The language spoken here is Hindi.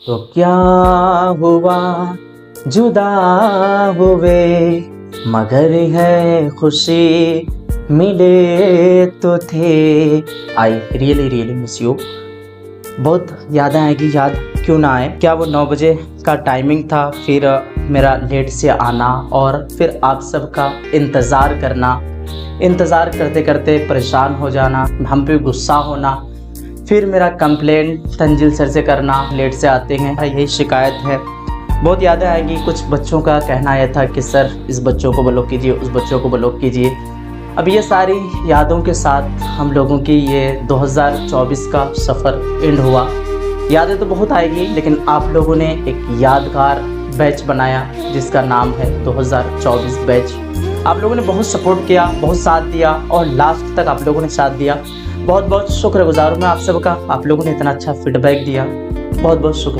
तो क्या हुआ जुदा हुए मगर है खुशी मिले तो थे। I really really miss you. बहुत यादें आएगी, याद क्यों ना आए। क्या वो 9 बजे का टाइमिंग था, फिर मेरा लेट से आना और फिर आप सबका इंतज़ार करना, इंतज़ार करते करते परेशान हो जाना, हम पे गुस्सा होना, फिर मेरा कंप्लेंट तंजिल सर से करना, लेट से आते हैं, यही शिकायत है। बहुत यादें आएंगी। कुछ बच्चों का कहना यह था कि सर इस बच्चों को ब्लॉक कीजिए, उस बच्चों को ब्लॉक कीजिए। अब ये सारी यादों के साथ हम लोगों की ये 2024 का सफ़र एंड हुआ। यादें तो बहुत आएगी, लेकिन आप लोगों ने एक यादगार बैच बनाया जिसका नाम है 2024 बैच। आप लोगों ने बहुत सपोर्ट किया, बहुत साथ दिया और लास्ट तक आप लोगों ने साथ दिया। बहुत बहुत शुक्रगुजार हूँ मैं आप सबका। आप लोगों ने इतना अच्छा फीडबैक दिया, बहुत बहुत शुक्रिया।